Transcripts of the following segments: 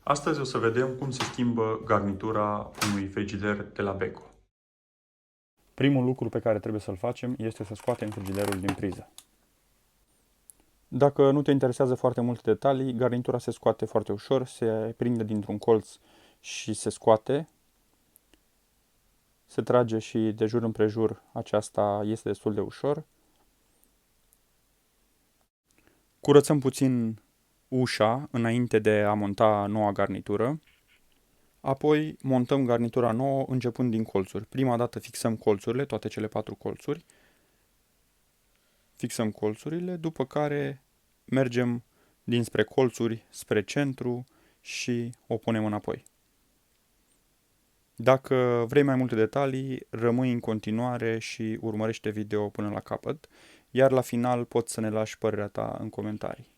Astăzi o să vedem cum se schimbă garnitura unui frigider de la Beko. Primul lucru pe care trebuie să-l facem este să scoatem frigiderul din priză. Dacă nu te interesează foarte multe detalii, garnitura se scoate foarte ușor, se prinde dintr-un colț și se scoate. Se trage și de jur împrejur, aceasta este destul de ușor. Curățăm puțin ușa înainte de a monta noua garnitură. Apoi montăm garnitura nouă începând din colțuri. Prima dată fixăm colțurile, toate cele 4 colțuri. Fixăm colțurile, după care mergem dinspre colțuri spre centru și o punem înapoi. Dacă vrei mai multe detalii, rămâi în continuare și urmărește video până la capăt, iar la final poți să ne lași părerea ta în comentarii.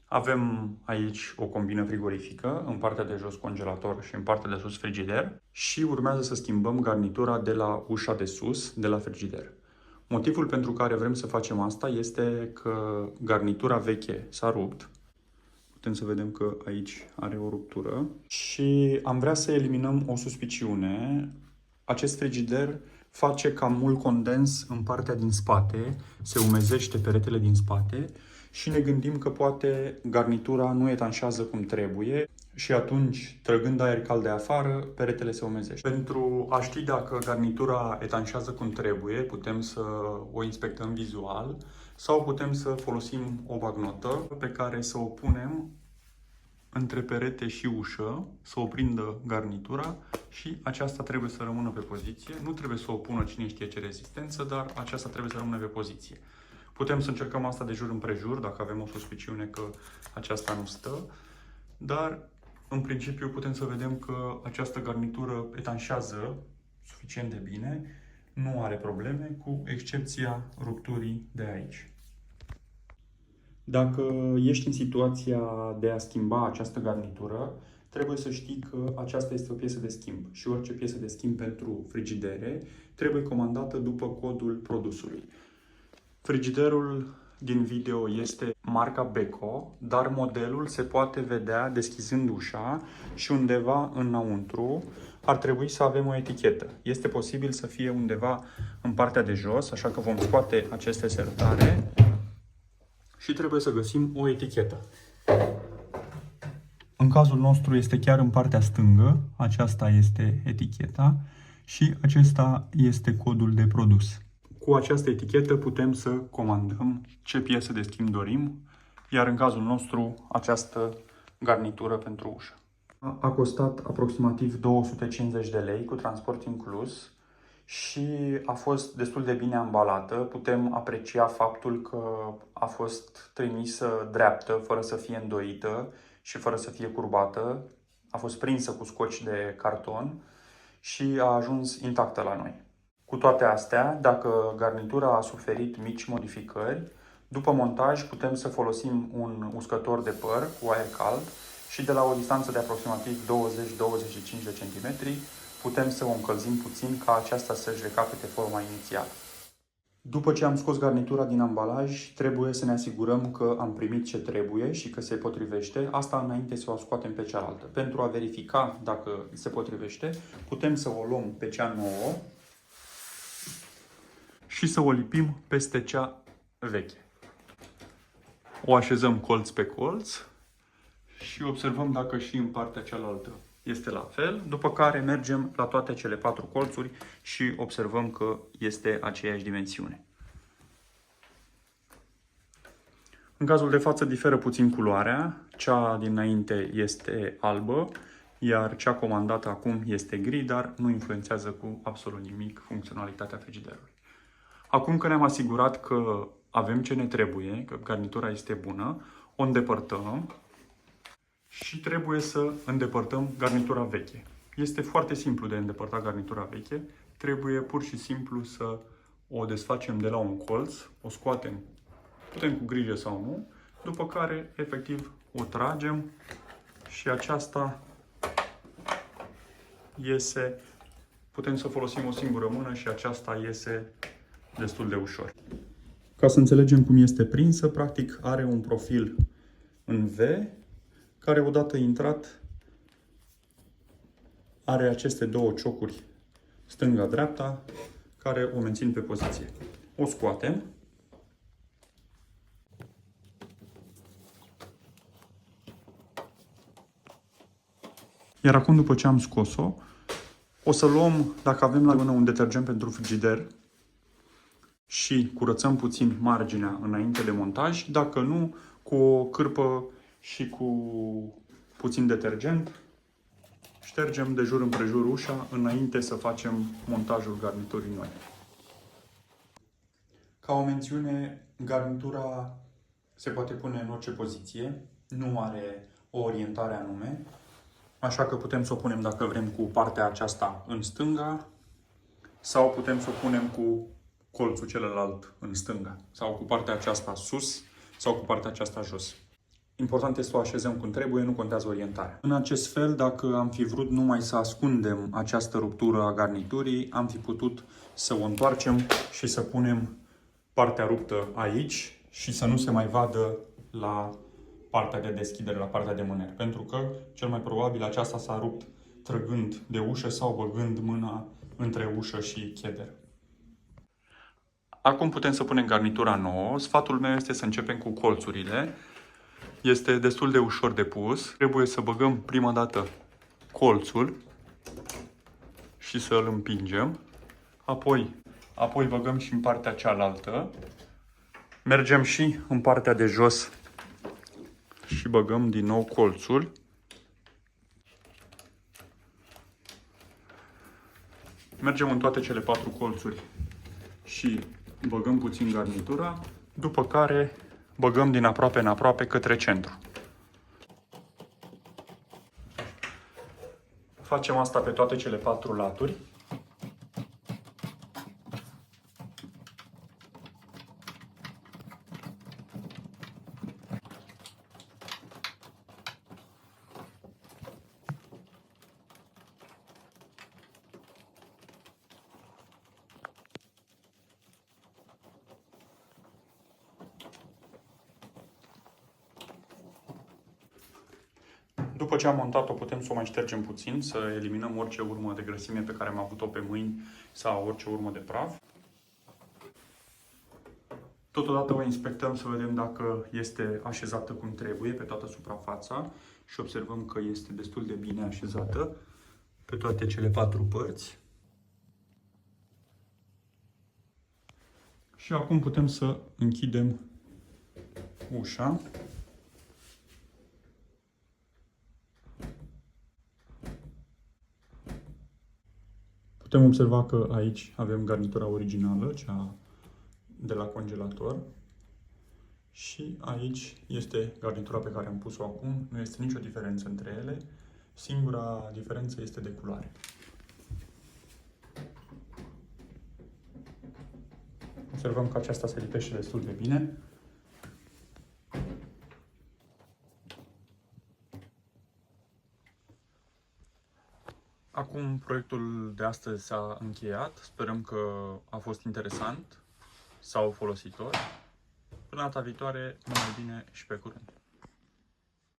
Avem aici o combină frigorifică, în partea de jos congelator și în partea de sus frigider și urmează să schimbăm garnitura de la ușa de sus, de la frigider. Motivul pentru care vrem să facem asta este că garnitura veche s-a rupt. Putem să vedem că aici are o ruptură și am vrea să eliminăm o suspiciune. Acest frigider face cam mult condens în partea din spate, se umezește peretele din spate și ne gândim că poate garnitura nu etanșează cum trebuie și atunci, trăgând aer cald de afară, peretele se umezește. Pentru a ști dacă garnitura etanșează cum trebuie, putem să o inspectăm vizual sau putem să folosim o bagnotă pe care să o punem între perete și ușă, să o prindă garnitura și aceasta trebuie să rămână pe poziție. Nu trebuie să o pună cine știe ce rezistență, dar aceasta trebuie să rămână pe poziție. Putem să încercăm asta de jur împrejur, dacă avem o suspiciune că aceasta nu stă, dar în principiu putem să vedem că această garnitură etanșează suficient de bine, nu are probleme, cu excepția rupturii de aici. Dacă ești în situația de a schimba această garnitură, trebuie să știi că aceasta este o piesă de schimb și orice piesă de schimb pentru frigidere trebuie comandată după codul produsului. Frigiderul din video este marca Beko, dar modelul se poate vedea deschizând ușa și undeva înăuntru ar trebui să avem o etichetă. Este posibil să fie undeva în partea de jos, așa că vom scoate aceste sertare și trebuie să găsim o etichetă. În cazul nostru este chiar în partea stângă, aceasta este eticheta și acesta este codul de produs. Cu această etichetă putem să comandăm ce piesă de schimb dorim, iar în cazul nostru această garnitură pentru ușă. A costat aproximativ 250 de lei cu transport inclus și a fost destul de bine ambalată. Putem aprecia faptul că a fost trimisă dreaptă, fără să fie îndoită și fără să fie curbată. A fost prinsă cu scoci de carton și a ajuns intactă la noi. Cu toate astea, dacă garnitura a suferit mici modificări, după montaj putem să folosim un uscător de păr cu aer cald și de la o distanță de aproximativ 20-25 de centimetri putem să o încălzim puțin ca aceasta să-și recapete forma inițială. După ce am scos garnitura din ambalaj, trebuie să ne asigurăm că am primit ce trebuie și că se potrivește. Asta înainte să o scoatem pe cealaltă. Pentru a verifica dacă se potrivește, putem să o luăm pe cea nouă și să o lipim peste cea veche. O așezăm colț pe colț și observăm dacă și în partea cealaltă este la fel, după care mergem la toate cele 4 colțuri și observăm că este aceeași dimensiune. În cazul de față diferă puțin culoarea, cea dinainte este albă, iar cea comandată acum este gri, dar nu influențează cu absolut nimic funcționalitatea frigiderului. Acum că ne-am asigurat că avem ce ne trebuie, că garnitura este bună, o îndepărtăm și trebuie să îndepărtăm garnitura veche. Este foarte simplu de îndepărtat garnitura veche, trebuie pur și simplu să o desfacem de la un colț, o scoatem, putem cu grijă sau nu, după care efectiv o tragem și aceasta iese, putem să folosim o singură mână și aceasta iese destul de ușor. Ca să înțelegem cum este prinsă, practic are un profil în V care odată intrat are aceste două ciocuri stânga-dreapta care o mențin pe poziție. O scoatem. Iar acum, după ce am scos-o, o să luăm, dacă avem la mână un detergent pentru frigider, și curățăm puțin marginea înainte de montaj. Dacă nu, cu o cârpă și cu puțin detergent, ștergem de jur împrejur ușa înainte să facem montajul garniturii noi. Ca o mențiune, garnitura se poate pune în orice poziție, nu are o orientare anume, așa că putem să o punem, dacă vrem, cu partea aceasta în stânga sau putem să o punem cu colțul celălalt în stânga sau cu partea aceasta sus sau cu partea aceasta jos. Important este să o așezăm cum trebuie, nu contează orientarea. În acest fel, dacă am fi vrut numai să ascundem această ruptură a garniturii, am fi putut să o întoarcem și să punem partea ruptă aici și să nu se mai vadă la partea de deschidere, la partea de mâner. Pentru că, cel mai probabil, aceasta s-a rupt trăgând de ușă sau băgând mâna între ușă și cheder. Acum putem să punem garnitura nouă. Sfatul meu este să începem cu colțurile. Este destul de ușor de pus. Trebuie să băgăm prima dată colțul și să îl împingem. Apoi băgăm și în partea cealaltă. Mergem și în partea de jos și băgăm din nou colțul. Mergem în toate cele 4 colțuri și băgăm puțin garnitura, după care băgăm din aproape în aproape către centru. Facem asta pe toate cele 4 laturi. După ce am montat-o, putem să o mai ștergem puțin, să eliminăm orice urmă de grăsime pe care am avut-o pe mâini sau orice urmă de praf. Totodată o inspectăm să vedem dacă este așezată cum trebuie pe toată suprafața și observăm că este destul de bine așezată pe toate cele 4 părți. Și acum putem să închidem ușa. Putem observa că aici avem garnitura originală, cea de la congelator. Și aici este garnitura pe care am pus-o acum. Nu este nicio diferență între ele. Singura diferență este de culoare. Observăm că aceasta se lipește destul de bine. Acum proiectul de astăzi s-a încheiat. Sperăm că a fost interesant sau folositor. Până data viitoare, numai bine și pe curând!